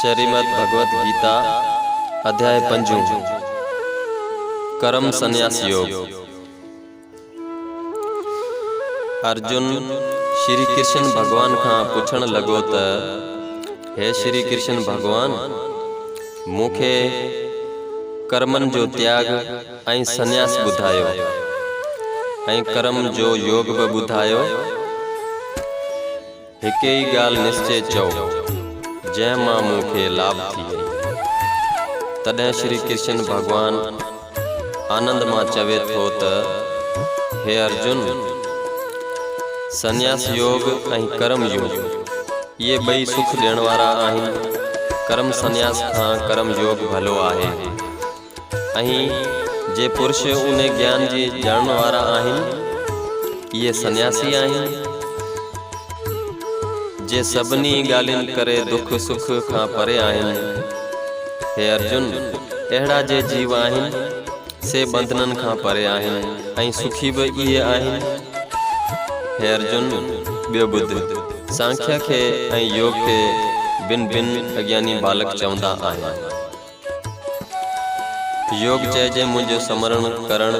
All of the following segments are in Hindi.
श्रीमद् भगवत गीता अध्याय 5 कर्म संन्यास योग। अर्जुन श्री कृष्ण भगवान का पुछण लगो त हे श्री कृष्ण भगवान, मूंखे कर्मन जो त्याग ऐं संन्यास बुधायो ऐं कर्म जो योग भी बुधायो। हिके ही गाल निश्चय चओ जै मां मूंखे लाभ थिए। तॾहिं श्री कृष्ण भगवान आनंद मां चवे थो त हे अर्जुन, संन्यास योग ऐं कर्म योग ये ॿई सुख ॾियण वारा आहिनि। कर्म संन्यास खां कर्म योग भलो आहे ऐं जे पुरुष उन ज्ञान जी ॼाणण वारा आहिनि इहे संन्यासी आहिनि। जे सभिनी ॻाल्हियुनि करे दुख सुख खां परे आहिनि। हे अर्जुन, अहिड़ा जे जीव आहिनि से बंधननि खां परे आहिनि ऐं सुखी भी इहे आहिनि। हे अर्जुन, ॿियो ॿुध, सांख्य खे ऐं योग खे भिन्न भिन्न अज्ञानी बालक चवंदा आहिनि। योग चइजे मुंहिंजो स्मरण करण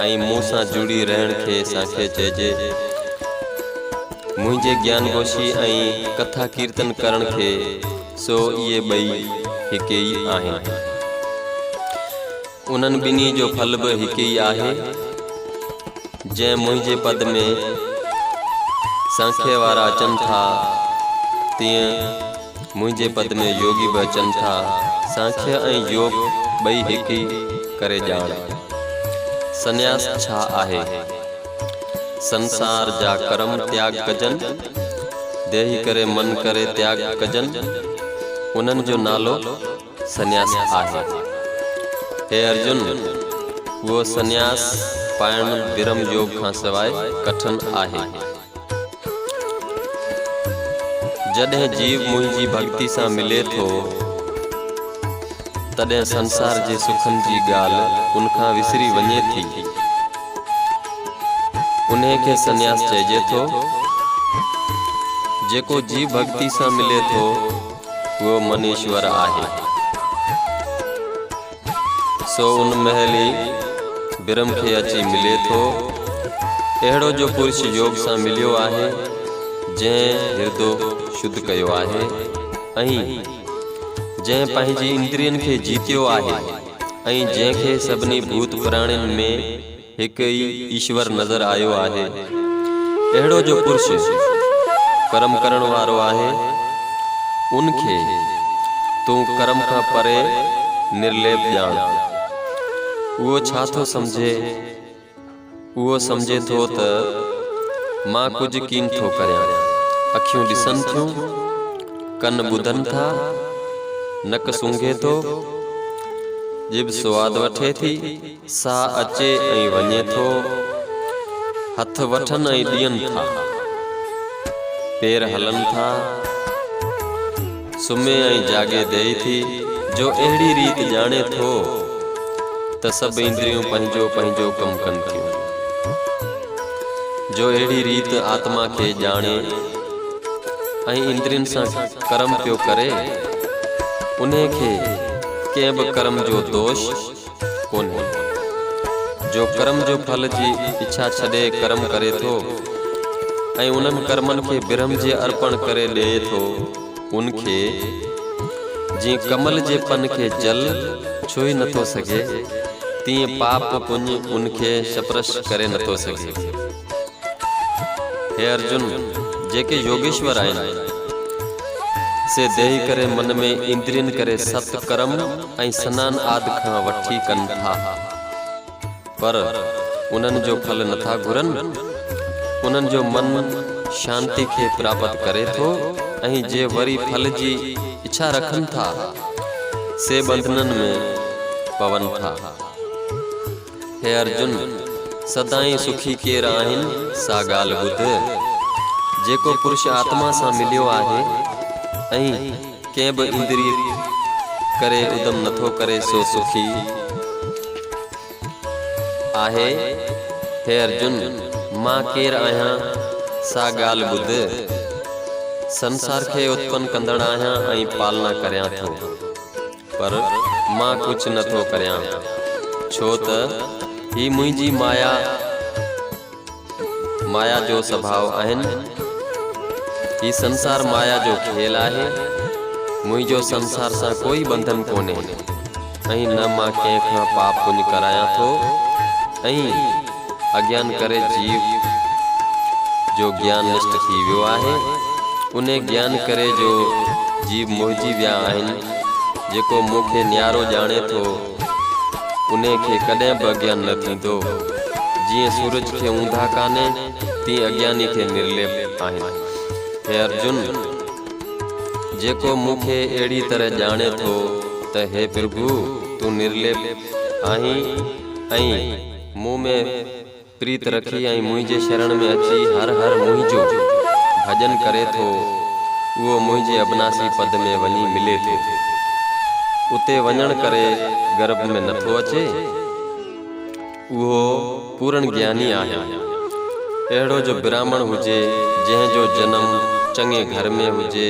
ऐं मूं सां जुड़ी रहण खे सांख्य चइजे। मुझे ज्ञान गोशी ऐं कथा कीर्तन करण के सो ये ॿई हिके ही आहिनि। उन्हनि ॿिन्ही जो फल भी हिके ही आहे। जै मुझे पद में सांख्य वारा अचन था तीअं मुझे पद में योगी भी अचन था। सांख्य ऐं योग ॿई हिक करे ॼाण। संन्यास छा आहे? संसार जा कर्म त्याग कजन, देही करे मन करे त्याग कजन, उन्हनि जो नालो संन्यास आहे। हे अर्जुन, वो संन्यास पाइण विरम योग खां सवाइ कठिन आहे। जॾहिं जीव मुंहिंजी भक्ति सां मिले थो तॾहिं संसार जे सुखनि जी ॻाल्हि उनखां विसरी वञे थी। उन्हें के संन्यास चइजे थो। जेको जीव भक्ति सां मिले थो वो मनीश्वर आहे। सो उन महली बिरम के अची मिले थो। अहिड़ो जो पुरुष योग सां मिलियो आहे, जंहिं हृदय शुद्ध कयो आहे ऐं जंहिं पंहिंजी इंद्रियन के जीतियो आहे ऐं जंहिंखे सभिनी भूत प्राणियुनि में एक ही ईश्वर नजर आयो आहे। अहिड़ो जो पुरुष कर्म करण वारो आहे, उनखे तू कर्म का परे निर्लेप ॼाण। वो छा थो समझे? वो समझे थो त मां कुछ कीन थो करियां। अखियूं ॾिसन थियूं, कन ॿुधन था, नक सूंघे थो, जिब स्वाद वठे थी, साह अचे ऐं वञे थो, हथ वठन ऐं ॾियनि था, पेर हलन था, सुम्हे ऐं जागे देई थी। जो अहिड़ी रीत ॼाणे थो त सभु इंद्रियूं पंहिंजो पंहिंजो कमु कनि थियूं। जो अहिड़ी रीत आत्मा खे ॼाणे ऐं इंद्रियुनि सां कर्म पियो करे, उन्हे खे कंहिं भी कर्म जो दोष कोन्हे। जो कर्म जो फल जी इच्छा छॾे कर्म करे थो ऐं उन्हनि कर्मनि के ब्रह्म जे अर्पण करे ॾे थो, उनखे जीअं कमल जे पन के जल छुई नथो सघे, तीअं पाप पुण्य उनखे स्पर्श करे नथो सघे। हे अर्जुन, जेके योगेश्वर आहिनि से देही करे मन में इंद्रियन करे सत कर्म ऐं सनान आदि खां वठी कन था, पर उन्हनि जो फल नथा घुरन। उन्हनि जो मन शांति के प्राप्त करे थो ऐं जे वरी फल जी इच्छा रखन था से बंधनन में पवन था। हे अर्जुन, सदाई सुखी केर आहिनि सा गाल ॿुध। जेको पुरुष आत्मा सां मिलियो आहे ऐं कंहिं भी इंद्रिय करे उदम नथो करे सो सुखी आहे। हे अर्जुन, मां केर आहियां सा गाल ॿुध। संसार खे उत्पन्न कंदड़ आहियां ऐं पालना करियां थो, पर मां कुछ नथो करियां, छो त ही मुंहिंजी माया जो स्वभाव आहिनि। ही संसार माया जो खेल आहे। मुंहिंजो संसार सां कोई बंधन कोन्हे ऐं न मां कंहिंखां पाप पुण्य करायां थो ऐं अज्ञान करे जीव जो ज्ञान नष्ट थी वियो आहे। उन ज्ञान करे जो जीव मोहिजी विया आहिनि, जेको मूंखे न्यारो ॼाणे थो उन खे कॾहिं बि अज्ञान न थींदो। जीअं सूरज खे ऊंधा कान्हे, तीअं अज्ञानी खे निर्लेप आहिनि। हे अर्जुन, जेको मूंखे अहिड़ी तरह ॼाणे थो त हे प्रभु तूं निर्लेप आहीं ऐं मूं में प्रीत रखी ऐं मुंहिंजे शरण में अची हर हर मुंहिंजो भजन करे थो, उहो मुंहिंजे अविनाशी पद में वञी मिले थो। उते वञण करे गर्भ में नथो अचे, उहो पूर्ण ज्ञानी आहे। अहिड़ो जो ब्राह्मण हुजे जंहिंजो जनम चङे घर में हुजे,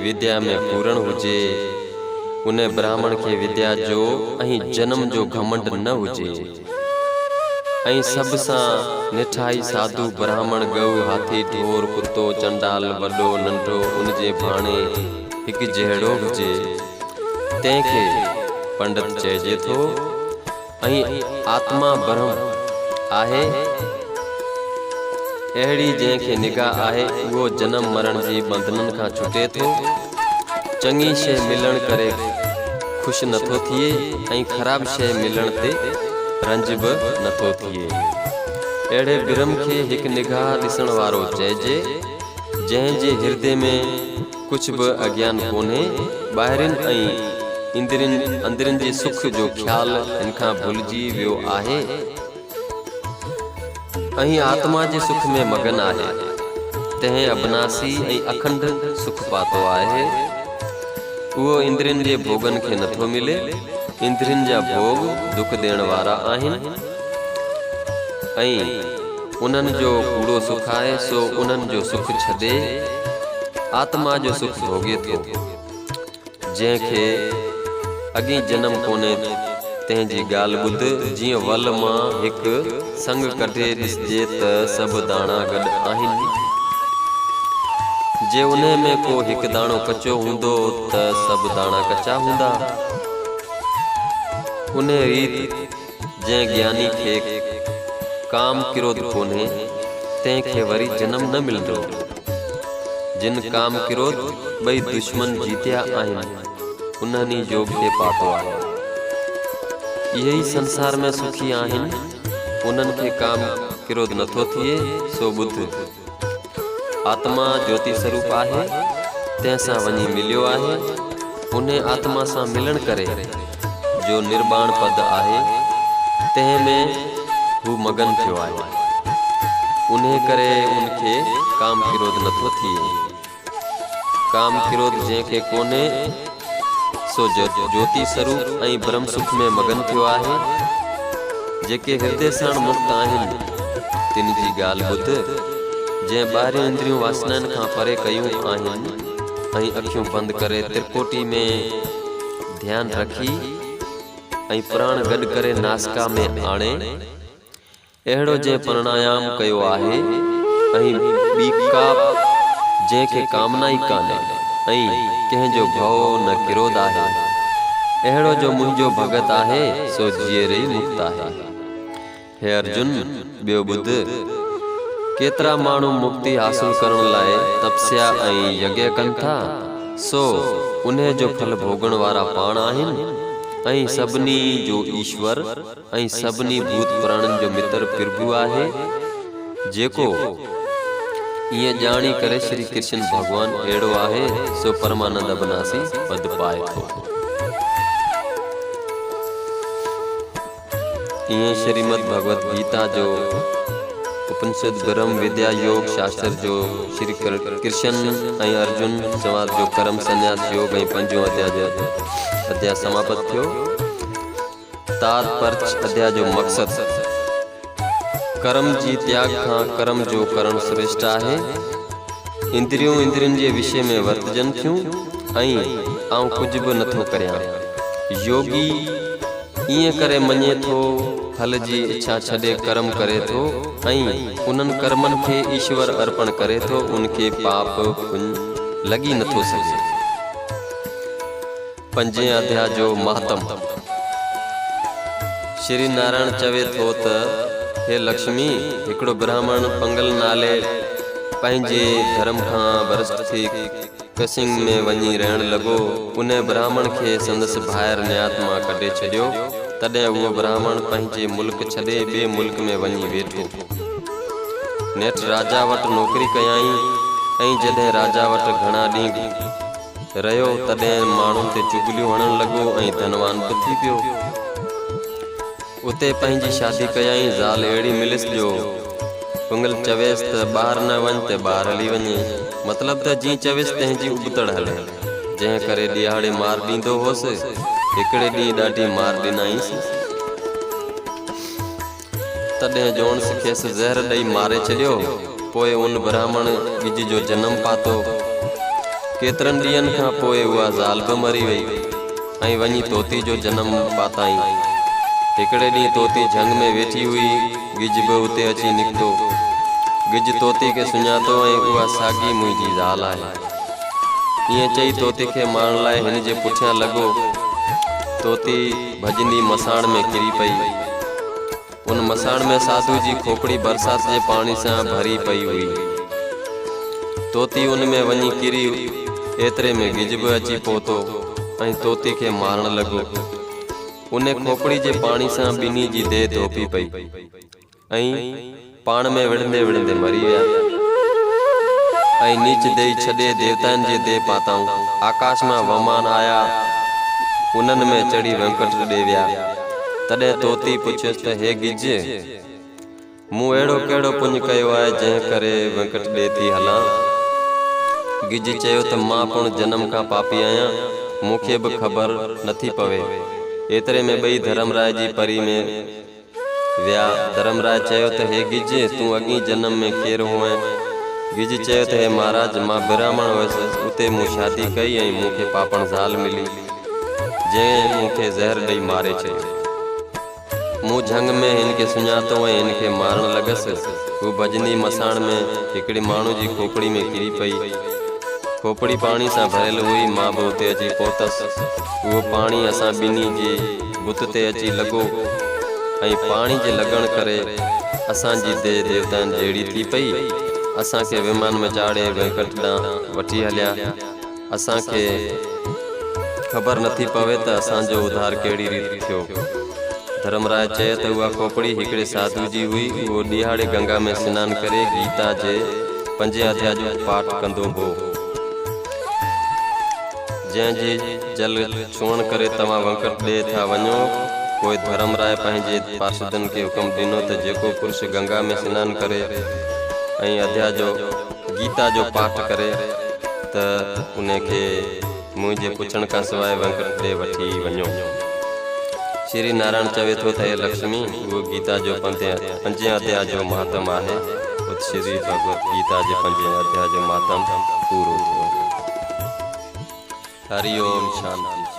विद्या में पूर्ण हुजे, उन ब्राह्मण खे विद्या जो ऐं जनम जो घमंड न हुजे ऐं सब सां निठाई साधु ब्राह्मण गऊ हाथी ढोर कुत्तो चंडाल वॾो नंढो उनजे भाणे हिकु जहिड़ो हुजे, तंहिंखे पंडित चइजे थो। ऐं आत्मा ब्रह्म आहे, अहिड़ी जंहिंखे निगाह आहे, उहो जनम मरण जी बंधननि खां छुटे थो। चङी शइ मिलण करे ख़ुशि नथो थिए ऐं ख़राब शइ मिलण ते रंज बि नथो थिए। अहिड़े ब्रह्म खे हिकु निगाह ॾिसण वारो चइजे, जंहिंजे हृदय में कुछ बि अज्ञान कोन्हे। ॿाहिरिन ऐं अंदरिन जे सुख जो ख़्याल हिन खां भुलिजी वियो आहे ऐं आत्मा जे सुख में मगन आहे। तंहिं अविनाशी ऐं अखंड सुख पातो आहे। उहो इंद्रियन जे भोगन खे नथो मिले। इंद्रियन जा भोग दुख ॾियण वारा आहिनि ऐं उन्हनि जो कूड़ो सुख आहे, सो उन्हनि जो सुख छॾे आत्मा जो सुख भोगे थो। जंहिंखे अॻी जनम कोन्हे तंहिंजी ॻाल्हि ॿुध। जीअं वल मां हिकु संग कढे ॾिसजे त सभु दाणा गॾु आहिनि। जे उन में को हिकु दाणो कचो हूंदो त सभु दाणा कचा हूंदा। उन रीत जंहिं ज्ञानी खे काम क्रोध कोन्हे, तंहिंखे वरी जनम न मिलंदो। जिन काम क्रोध ॿई दुश्मन जीतिया आहिनि, उन्हनि जो खे पातो आहे। इहे ई संसार में सुखी आहिनि। उन्हनि खे काम क्रोध नथो थिए। सो ॿुध, आत्मा ज्योति स्वरूप आहे, तंहिंसां वञी मिलियो आहे। उन आत्मा सां मिलण करे जो निर्वाण पद आहे, तंहिं में हू मगन थियो आहे। उन करे उनखे काम क्रोध नथो थिए। काम क्रोध जंहिंखे कोन्हे, सो ज्योति स्वरूप ऐं ब्रह्म सुख में मगन थियो आहे। जेके हृदय सां मुक्त आहिनि, तिन जी ॻाल्हि ॿुध। जंहिं ॿाहिरियों इंद्रियूं वासनाउनि खां परे कयूं आहिनि ऐं अखियूं बंदि करे त्रिकोटि में ध्यानु रखी ऐं प्राण गॾु करे नासिका में आणे, अहिड़ो जंहिं प्राणायाम कयो आहे ऐं ॿी का जंहिंखे कामना ई कान्हे ऐं कंहिंजो भव न क्रोध आहे, अहिड़ो जो मुंहिंजो भगत आहे, सो जीअर ई मुक्त आहे। हे अर्जुन, ॿियो ॿुध, केतिरा माण्हू मुक्ति हासिल करण लाइ तपस्या ऐं यज्ञ कनि था, सो उन जो फल भोगण वारा पाण आहिनि ऐं सभिनी जो ईश्वर ऐं सभिनी भूत प्राणनि जो मित्र प्रभु आहे। जेको ईअं ॼाणी करे श्री कृष्ण भगवान अहिड़ो आहे, सो परमानंद अविनाशी पद पाए थो। ईअं श्रीमद भगवत गीता जो उपनिषद ब्रह्म विद्या योग शास्त्र जो श्री कृष्ण ऐं अर्जुन संवाद जो कर्म संन्यास योग ऐं 5 अध्याय समाप्त थियो। तात्पर्य अध्याय जो मक़सद कर्म जी त्याग खां कर्म जो करण श्रेष्ठ आहे। इंद्रियों इंद्रियन जे विषय में वर्तजन थियूं आऊं कुछ भी नथो करियां। योगी इएं करे मञे थो फल जी इच्छा छॾे कर्म करे थो उन्हनि कर्मनि खे ईश्वर अर्पण करे थो। उनके पाप पुण्य लगी नथो सके। 5 अध्याय जो महत्म। श्री नारायण चवे थो त हे लक्ष्मी, हिकिड़ो ब्राह्मण पंगल नाले पंहिंजे धर्म खां भ्रष्ट थी कसिंग में वञी रहण लॻो। उन ब्राह्मण खे संदसि भाइर न्यात मां कढे छॾियो। तॾहिं उहो ब्राह्मण पंहिंजे मुल्क छॾे ॿिए मुल्क में वञी वेठो। नेठि राजा वटि नौकरी कयाई जॾहिं राजा वटि घणा ॾींहं रहियो तॾहिं माण्हुनि ते चुगलियूं हणण लॻो धनवान बि थी पियो। उते पंहिंजी शादी कयाई। ज़ाल अहिड़ी मिलिस जो पुंगल चवेसि त ॿाहिरि न वञ त ॿाहिरि हली वञे। मतिलबु त जीअं चवेसि तंहिंजी उबतड़ हले। जंहिं करे ॾियाड़े मार ॾींदो हुअसि। हिकिड़े ॾींहुं ॾाढी मार ॾिनाईंसि। तॾहिं जोणस खेसि ज़हर ॾेई मारे छॾियो। पोइ उन ब्राह्मण ॻिज जो जनम पातो। केतिरनि ॾींहंनि खां पोइ उहा ज़ाल बि मरी वई वञी तोती जो जनम पाताई। हिकिड़े ॾींहुं तोती झंग में वेठी हुई। ॻिज बि उते अची निकितो। ॻिज तोती खे सुञातो उहा साॻी मुंहिंजी ज़ाल आहे। ईअं चई तोती खे मारण लाइ हिन जे पुठियां लॻो। तोती भॼंदी मसाण में किरी पई। उन मसाण में साधू जी खोपड़ी बरसात जे पाणी सां भरी पई हुई। तोती उन में वञी किरी। एतिरे में ॻिज बि अची पहुतो तोती खे मारण लॻो। उन खोपड़ी जे पाणी सां ॿिन्ही जी देह धोपी पई पाण में विढ़ंदे विढ़ंदे मरी विया। नीच देई छॾे देवताउनि जे देह पाताऊं। आकाश मां वमान आया। उन्हनि में चढ़ी वेंकट ॾे विया। तॾहिं तोती पुछियसि त हे ॻिज, मूं अहिड़ो कहिड़ो पुण्य कयो आहे जंहिं करे वेंकट ॾे थी हलां। ॻिज चयो त मां पुण जनम खां पापी आहियां। मूंखे बि ख़बर नथी पवे। एतिरे में ॿई धर्मराय जी परी में विया। धर्मराय चयो त हे ॻिज, तूं अॻी जन्म में केरु हुएं? ॻिज चयो त हे महाराज, मां ब्राह्मण हुयसि। उते मूं शादी कई मूंखे पापण ज़ाल मिली जंहिं मूंखे ज़हर ॾेई मारे छॾियो। मूं झंग में हिन खे सुञातो हिन खे मारण लॻसि। हू भॼंदी मसाण में हिकिड़े माण्हू जी खोपड़ी में किरी पई। खोपड़ी पाणी सां भरियल हुई। मां बि उते अची पहुतसि। उहो पाणी असां ॿिन्ही जे बुत ते अची लॻो पाणी जे लॻण करे असांजी देह देवताउनि जहिड़ी थी पई। असांखे विमान में चाढ़े वेंकट ॾांहुं वठी हलिया। असांखे ख़बर नथी पवे त असांजो उधार कहिड़ी रीति थियो। धर्मराज चए त उहा खोपड़ी हिकिड़े साधू जी हुई। उहो ॾियाड़े गंगा में सनानु करे गीता जे 5 अध्याय जो पाठ कंदो हो। जंहिंजे जल छुअण करे तव्हां वेंकट ॾे था वञो। पोइ धर्मराय पंहिंजे पार्षदनि खे हुकुम ॾिनो त जेको पुरुष गंगा में सनानु करे अध्याय जो गीता जो पाठ करे त उनखे मुंहिंजे पुछण खां सवाइ वेंकट ॾे वठी वञो। श्री नारायण चवे थो त हे लक्ष्मी, उहो गीता जो 5 अध्याय जो महत्म आहे। श्री भगवत गीता जे 5 अध्याय जो महत्म पूरो थियो। हरि ओम शांति।